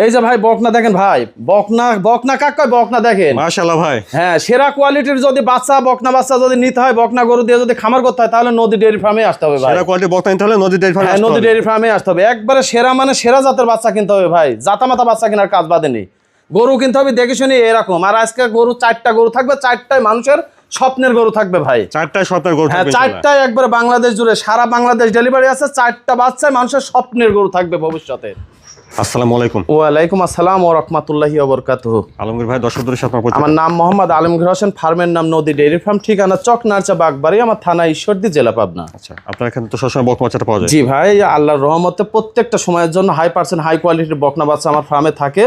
এই যে ভাই বকনা দেখেন ভাই, বকনা কাক কয়, বকনা দেখেন মাশাআল্লাহ ভাই। হ্যাঁ, সেরা কোয়ালিটির যদি বকনা বাচ্চা যদি নিতে হয়, বকনা গরু দিয়ে যদি খামার করতে হয়, তাহলে নদী ডেয়ারি ফার্মে আসতে হবে ভাই। সেরা কোয়ালিটির বকনা নিতে হলে নদী ডেয়ারি ফার্মে আসতে হবে। নদী ডেয়ারি ফার্মে আসতে হবে। একবারে সেরা মানে সেরা জাতের বাচ্চা কিনতে হবে ভাই, জাতামাতা বাচ্চা কেনার কাজ বাদে নেই। গরু কিনতে হবে দেখে শুনি এরকম। আর আজকে গরু 4টা গরু থাকবে, 4টাই মানুষের স্বপ্নের গরু থাকবে ভাই। 4টায় স্বপ্নের গরু থাকবে। 4টাই একবারে বাংলাদেশ জুড়ে, সারা বাংলাদেশ ডেলিভারি আছে। 4টা বাচ্চায় মানুষের স্বপ্নের গরু থাকবে ভবিষ্যতে। আসসালামু আলাইকুম। ওয়ালাইকুম আসসালাম ওয়া রাহমাতুল্লাহি ওয়া বারাকাতুহু। আলমগীর ভাই, দর্শকদের সাথে আমার নাম মোহাম্মদ আলমগীর হোসেন, ফার্মের নাম নদী ডেয়ারি ফার্ম, ঠিকানা চক নারচা বাগবাড়ি, আমার থানা ঈশ্বরদী, জেলা পাবনা। আচ্ছা, আপনার এখানে তো সবসময় বকনা বাচ্চাটা পাওয়া যায়? জি ভাই, আল্লাহর রহমতে প্রত্যেকটা সময়ের জন্য 100% হাই কোয়ালিটির বকনা বাচ্চা আমার ফার্মে থাকে,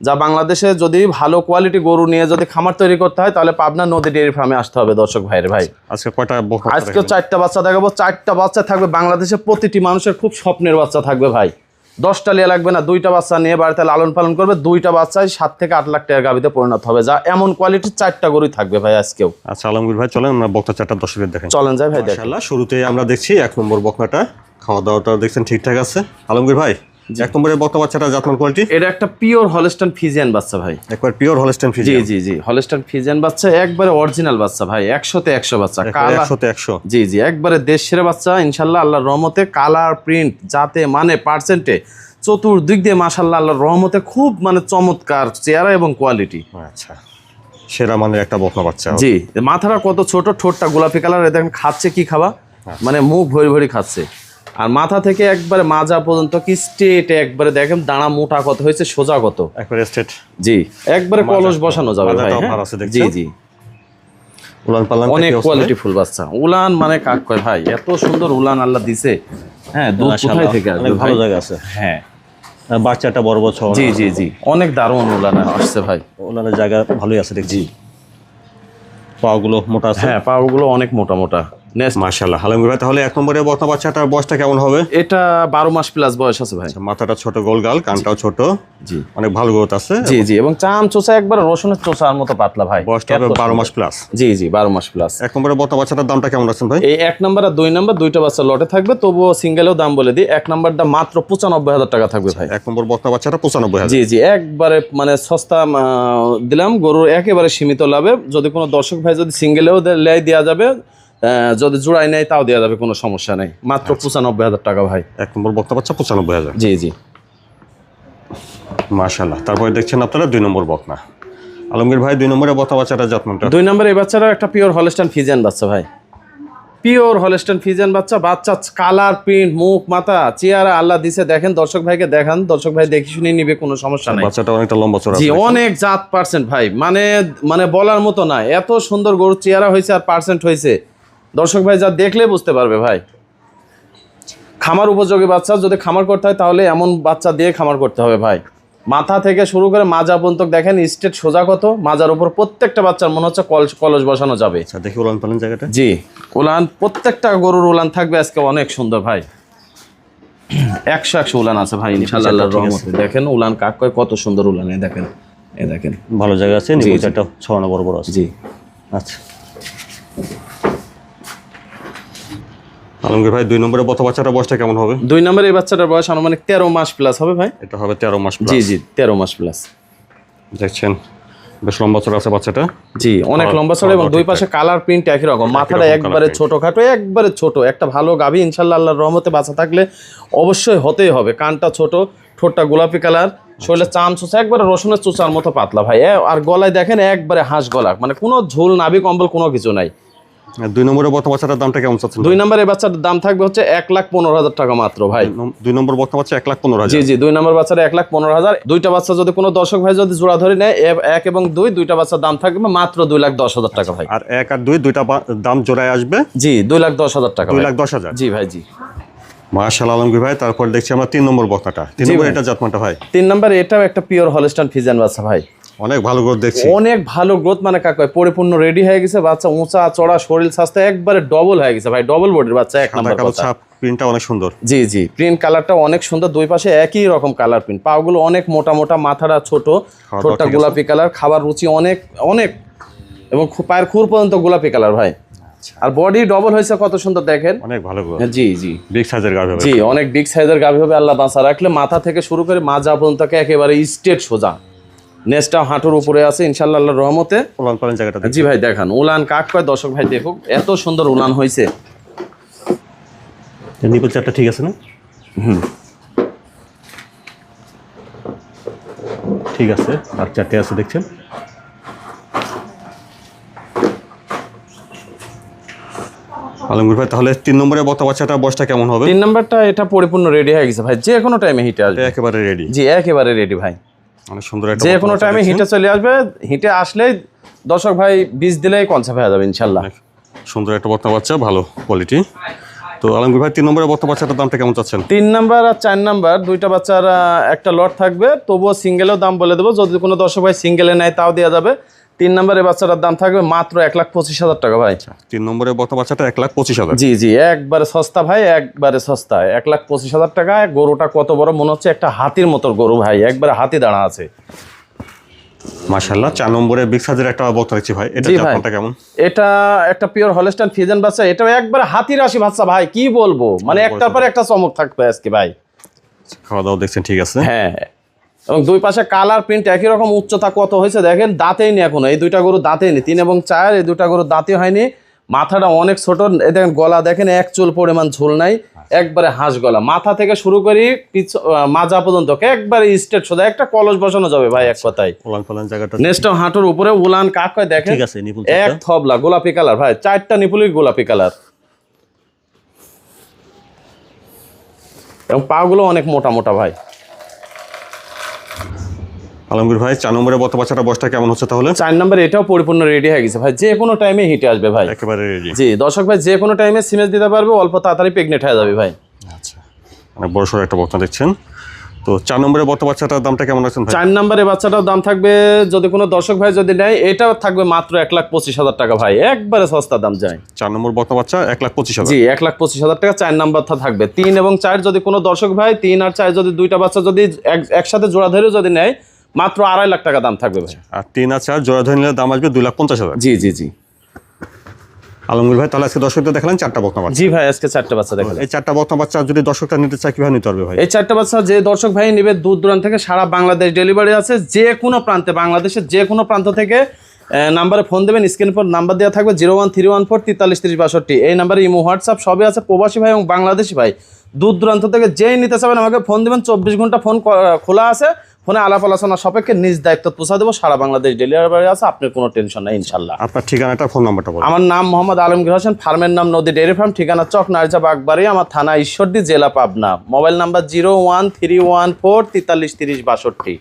যা বাংলাদেশে যদি ভালো কোয়ালিটি গরু নিয়ে যদি খামার তৈরি করতে হয়, তাহলে পাবনা নদী ডেয়ারি ফার্মে আসতে হবে দর্শক ভাইয়ের ভাই। আজকে কয়টা বকনা? আজকে 4টা বাচ্চা দেখাবো। 4টা বাচ্চা থাকবে বাংলাদেশের প্রতিটি মানুষের খুব স্বপ্নের বাচ্চা থাকবে ভাই। 10টা লিয়া লাগবে না, 2টা বাচ্চা নিয়ে বাড়িতে লালন পালন করবে, 2টা বাচ্চায় 7 থেকে 8 লাখ টাকার গাভীতে পরিণত হবে, যা এমন কোয়ালিটির 4টা গরুই থাকবে ভাই আজকেও। আচ্ছা আলমগীর ভাই, চলেন আমরা বকনা 4টা দর্শকদের দেখেন। চলেন যাই ভাই দেখেন। মাশাআল্লাহ, শুরুতেই আমরা দেখছি 1 নম্বর বকনাটা। খাওয়া দাওয়াটা দেখছেন ঠিকঠাক আছে? আলমগীর ভাই, 1 নম্বরের বকনা বাচ্চাটা জাতমান কোয়ালিটি? এটা একটা পিওর হলস্টাইন ফ্রিজিয়ান বাচ্চা ভাই। একবার পিওর হলস্টাইন জি ফ্রিজিয়ান? জি জি, হলস্টাইন ফ্রিজিয়ান বাচ্চা, একবারে অরিজিনাল বাচ্চা ভাই, 100তে 100 বাচ্চা, কালার 100তে 100। জি জি, একবারে দেশ সেরা বাচ্চা ইনশাআল্লাহ আল্লাহর রহমতে। কালার, প্রিন্ট, জাতে মানে পার্সেন্টে চতুর্দিক দিয়ে মাশাআল্লাহ আল্লাহর রহমতে খুব মানে চমৎকার চেহারা এবং কোয়ালিটি। আচ্ছা, সেরা মানের একটা বকনা বাচ্চা। জি, মাথাটা কত ছোট, ঠোঁটটা গোলাপি কালার, দেখেন খাচ্ছে কি খাবা, মানে মুখ ভরি ভরি খাচ্ছে। আর মাথা থেকে একবারে মাজা পর্যন্ত কি স্ট্রেট, একবারে দেখেন দাঁড়া মোটা কত হয়েছে, সোজা কত, একবারে স্ট্রেট। জি, একবারে কলস বসানো যাবে ভাই। জি জি, উলান পালান অনেক কোয়ালিটি ফুল বাচ্চা। উলান মানে কাক কয় ভাই, এত সুন্দর উলান আল্লাহ দিছে। হ্যাঁ, দুধ কোথায় থেকে আসবে, ভালো জায়গা আছে। হ্যাঁ, বাচ্চাটা বড় বড় ছড়। জি জি জি, অনেক দারুণ উলান আসছে ভাই। উলানের জায়গা ভালোই আছে দেখছি। পাগুলো মোটা আছে। হ্যাঁ, পাগুলো অনেক মোটা মোটা। নেক্সট মাশাআল্লাহ। আলমগীর ভাই, তাহলে 1 নম্বরের বকনা বাচ্চাটার বয়সটা কেমন হবে? এটা 12 মাস প্লাস বয়স আছে ভাই। মাথাটা ছোট, গোলগাল, কানটাও ছোট। জি, অনেক ভালো গ্রোথ আছে। জি জি, এবং চাম চোষা একবার রসুনের চোষার মতো পাতলা ভাই। বয়সটা হবে 12 মাস প্লাস। জি জি, 12 মাস প্লাস। 1 নম্বরের বকনা বাচ্চাটার দামটা কেমন রাখছেন ভাই? এই 1 নম্বর আর 2 নম্বর, 2টা বাচ্চা লটে থাকবে, তবুও সিঙ্গেলেও দাম বলে দিই। 1 নম্বরটা মাত্র 95,000 টাকা থাকবে ভাই। 1 নম্বর বকনা বাচ্চাটা 95,000। জি জি, একবারে মানে সস্তা দিলাম, গরুর একেবারে সীমিত লাভে। যদি কোনো দর্শক ভাই যদি সিঙ্গেলেও দেওয়া যাবে, যদি জোড়াই নেয় তাও দেওয়া যাবে, কোনো সমস্যা নেই। মাত্র 95,000 টাকা ভাই। 1 নম্বর বকনা বাচ্চা 95,000। জি জি, মাশাআল্লাহ। তারপরে দেখছেন আপনারা 2 নম্বর বকনা। আলমগীর ভাই, 2 নম্বরের বকনা বাচ্চাটা জাতমানটা? 2 নম্বরে এই বাচ্চাটা একটা পিওর হলস্টাইন ফ্রিজিয়ান বাচ্চা ভাই। পিওর হলস্টাইন ফ্রিজিয়ান বাচ্চা। বাচ্চা কালার, প্রিন্ট, মুখ, মাথা, চেহারা আল্লাহ দিছে। দেখেন দর্শক ভাইকে দেখান, দর্শক ভাই দেখি শুনে নিবে, কোনো সমস্যা নাই। বাচ্চাটা অনেকটা লম্বা চড়া। জি, অনেক জাত পার্সেন্ট ভাই, মানে বলার মতো না। এত সুন্দর গরুর চেহারা হয়েছে আর পার্সেন্ট হয়েছে, দর্শক ভাই যা দেখলে বুঝতে পারবে ভাই। খামার উপযোগী বাচ্চা, যদি খামার করতে হয় তাহলে এমন বাচ্চা দিয়ে খামার করতে হবে ভাই। মাথা থেকে শুরু করে মাজা পর্যন্ত দেখেন স্ট্রেট সোজা কত, মাজার উপর প্রত্যেকটা বাচ্চার মনে হচ্ছে কলস বসানো যাবে। আচ্ছা, দেখি উলান পালান জায়গাটা। জি, উলান প্রত্যেকটা গরুর উলান থাকবে আজকে অনেক সুন্দর ভাই। 100 উলান আছে ভাই ইনশাআল্লাহ আল্লাহর রহমতে। দেখেন উলান কাক কয়, কত সুন্দর উলান। দেখেন, দেখেন ভালো জায়গা আছে। নিচেটা ছড়ানো বড় বড় আছে। জি, আচ্ছা আলমগীর ভাই, 2 নম্বরের বকনা বাচ্চাটার বয়সটা কেমন হবে? 2 নম্বরে এই বাচ্চাটার বয়স আনুমানিক 13 মাস প্লাস হবে ভাই। এটা হবে 13 মাস প্লাস। জি জি, 13 মাস প্লাস। দেখছেন বেশ লম্বা চড়া আছে বাচ্চাটা। জি, অনেক লম্বা চড়া, এবং দুই পাশে কালার প্রিন্ট একই রকম। মাথাটা একবারে ছোটখাটো, একবারে ছোট। একটা ভালো গাভী ইনশাআল্লাহ আল্লাহর রহমতে বাচ্চা থাকলে অবশ্যই হতেই হবে। কানটা ছোট, ঠোঁটটা গোলাপি কালার, শরীরে চাম চোষা একবারে রসুনের চোষার মতো পাতলা ভাই। আর গলায় দেখেন একবারে হাঁস গলা, মানে কোনো ঝোল, নাভি কম্বল কোনো কিছু নাই। 2 নম্বরের বকনা বাচ্চাটার দামটা কেমন চাচ্ছেন? 2 নম্বরের বাচ্চাটার দাম থাকবে হচ্ছে 1,15,000 টাকা মাত্র ভাই। 2 নম্বর বকনা বাচ্চা 1,15,000। জি জি, 2 নম্বর বাচ্চাটা 1,15,000। 2টা বাচ্চা যদি কোনো দর্শক ভাই যদি জোড়া ধরে নেয়, 1 এবং 2, 2টা বাচ্চার দাম থাকবে মাত্র 2,10,000 টাকা ভাই। আর 1 আর 2 দুইটা দাম জোড়ায় আসবে। জি, 2,10,000 টাকা। 2,10,000। জি ভাই, জি। মাশাআল্লাহ আলমগীর ভাই, তারপর দেখছি আমরা 3 নম্বর বকনাটা। 3 নম্বর এটা জাতমানটা ভাই? 3 নম্বর এটাও একটা পিওর হলস্টাইন ফ্রিজিয়ান বাচ্চা ভাই। অনেক ভালো গ্রোথ দেখছি। অনেক ভালো গ্রোথ, মানে কাকা পরিপূর্ণ রেডি হয়ে গেছে বাচ্চা। উঁচা চড়া, শরীর স্বাস্থ্য একবারে ডবল হয়ে গেছে ভাই। ডবল বডির বাচ্চা, 1 নম্বর বাচ্চা। প্রিন্টটা অনেক সুন্দর। জি জি, প্রিন্ট কালারটা অনেক সুন্দর, দুই পাশে একই রকম কালার প্রিন্ট। পাগুলো অনেক মোটা মোটা, মাথাটা ছোট, ঠোঁটটা গোলাপি কালার, খাবার রুচি অনেক অনেক, এবং পায়ের খুর পর্যন্ত গোলাপি কালার ভাই। আর বডি ডবল হয়েছে কত সুন্দর দেখেন। অনেক ভালো গো। জি জি বিগ সাইজের গাভী হবে। জি অনেক বিগ সাইজের গাভী হবে। আল্লাহ বাঁচা রাখলে মাথা থেকে শুরু করে মাজা পর্যন্ত একেবারে স্ট্রেট সোজা, নেসটা হাঁটুর উপরে আছে ইনশাআল্লাহ আল্লাহর রহমতে। উলান পালান জায়গাটা জি ভাই দেখান উলান কাক কয় দর্শক ভাই দেখুক এত সুন্দর উলান হয়েছে। নিপল চারটা ঠিক আছে না? ঠিক আছে, আর চারটে আছে দেখছেন। আলমগীর ভাই তাহলে 3 নম্বরে বক্তা বাচ্চাটা বয়সটা কেমন হবে? 3 নাম্বারটা এটা পরিপূর্ণ রেডি হয়ে গেছে ভাই, যে কোনো টাইমে হিটে আসবে। একেবারে রেডি। জি একেবারে রেডি ভাই, অনেক সুন্দর একটা যে কোনো টাইমে হিটে চলে আসবে। হিটে আসলেই দর্শক ভাই বীজ দিলেই কনসেপ্ট হয়ে যাবে ইনশাল্লাহ। সুন্দর একটা বক্তা বাচ্চা, ভালো কোয়ালিটি। তো আলমগীর ভাই 3 নম্বরে বক্তা বাচ্চাটার দামটা কেমন চাচ্ছেন? 3 নাম্বার আর 4 নাম্বার দুইটা বাচ্চার একটা লট থাকবে, তবুও সিঙ্গেলেও দাম বলে দেবো। যদি কোনো দর্শক ভাই সিঙ্গেলে নেয় তাও দেওয়া যাবে। 3 নাম্বারের বাচ্চাটার দাম থাকবে মাত্র 1,25,000 টাকা ভাই। 3 নম্বরে বক্তা বাচ্চাটা 1,25,000। জি জি একবারে সস্তা ভাই, একবারে সস্তা। 1,25,000 টাকা। গরুটা কত বড় মনে হচ্ছে একটা হাতির মতো গরু ভাই, একবারে হাতি দাঁড়া আছে মাশাআল্লাহ। 4 নম্বরে বিগ সাইজের একটা বক্তা দেখছি ভাই, এটা জাতমানটা কেমন? এটা একটা পিওর হলস্টাইন ফ্রিজিয়ান বাচ্চা। এটাও একবারে হাতির রাশি বাচ্চা ভাই, কি বলবো, মানে একটার পর একটা চমক থাকবে আজকে ভাই। খাওয়া দাওয়া দেখছেন ঠিক আছে। হ্যাঁ, এবং দুই পাশে কালার প্রিন্ট একই রকম। উচ্চতা কত হয়েছে দেখেন, দাঁতেই নি এখনো। এই দুইটা গরু দাঁতেই নি, 3 এবং 4 এই দুইটা গরু দাঁতে হয়নি। মাথাটা অনেক ছোট, এই দেখেন গলা দেখেন এক চুল পরিমাণ ঝোল নাই, একবারে হাঁস গলা। মাথা থেকে শুরু করি মাজা পর্যন্ত একবারে স্ট্রেট সোজা, একটা কলস বসানো যাবে ভাই এক কথায়। উলান পালান জায়গাটা নেক্সট হাঁটুর উপরে উলান কাক কয় দেখেন। ঠিক আছে, নিপুল এক থবলা গোলাপি কালার ভাই, 4টা নিপুলই গোলাপি কালার, এবং পা গুলো অনেক মোটা মোটা ভাই। আলমগীর ভাই 4 নম্বরে বক্তা বাচ্চাটা বয়সটা কেমন হচ্ছে তাহলে? 4 নাম্বার এটাও পরিপূর্ণ রেডি হয়ে গেছে ভাই, যে কোনো টাইমে হিটে আসবে ভাই। একেবারে রেডি। জি দর্শক ভাই যে কোনো টাইমে সিমেজ দিতে পারবে, অল্প তাড়াতাড়ি প্রেগনেন্ট হয়ে যাবে ভাই। আচ্ছা, অনেক বড় সড়ো একটা বক্তা দেখছেন। তো 4 নম্বরে বক্তা বাচ্চাটার দামটা কেমন আছেন ভাই? 4 নাম্বারে বাচ্চাটার দাম থাকবে, যদি কোনো দর্শক ভাই যদি নেয়, এটাও থাকবে মাত্র 1,25,000 টাকা ভাই, একবারে সস্তা দাম যায়। 4 নম্বর বক্তা বাচ্চা 1,25,000। জি 1,25,000 টাকা 4 নাম্বারটা থাকবে। 3 এবং 4 যদি কোনো দর্শক ভাই 3 আর 4 যদি দুইটা বাচ্চা যদি একসাথে জোড়া ধরে যদি নেয়, মাত্র 2.5 লাখ টাকা দাম থাকবে ভাই। আর 3 আর 4 জোড়া ধরে নিলে দাম আসবে 2,50,000। জি জি জি আলমগীর ভাই তাহলে আজকে দর্শকদের দেখালেন 4টা বক্তা বাচ্চা। জি ভাই আজকে 4টা বাচ্চা দেখালাম। এই 4টা বক্তা বাচ্চা যদি দর্শকরা নিতে চায় কিভাবে নিতে পারবে ভাই? এই 4টা বাচ্চা যে দর্শক ভাই নেবে, দূর দূরান্ত থেকে সারা বাংলাদেশ ডেলিভারি আছে। যে কোনো প্রান্তে, বাংলাদেশের যে কোনো প্রান্ত থেকে নাম্বারে ফোন দেবেন। স্ক্রিনের পর নাম্বার দেওয়া থাকবে 01314433062। এই নাম্বারে ইমো হোয়াটসঅ্যাপ সবই আছে। প্রবাসী ভাই এবং বাংলাদেশি ভাই দূর দূরান্ত থেকে যেই নিতে চাবেন আমাকে ফোন দেবেন। 24 ঘন্টা ফোন খোলা আছে। ফোনে আলাপ আলোচনা সাপেক্ষে নিজ দায়িত্ব পৌঁছা দেবো। সারা বাংলাদেশ ডেলিভারি আছে, আপনার কোনো টেনশন নেই ইনশাল্লাহ। আপনার ঠিকানাটা, ফোন নাম্বারটা বলুন। আমার নাম মোহাম্মদ আলমগীর হোসেন, ফার্মের নাম নদী ডেয়ারি ফার্ম, ঠিকানা চক নারজা বাগবাড়ি, আমার থানা ঈশ্বরদী, জেলা পাবনা। Mobile number 01314433062।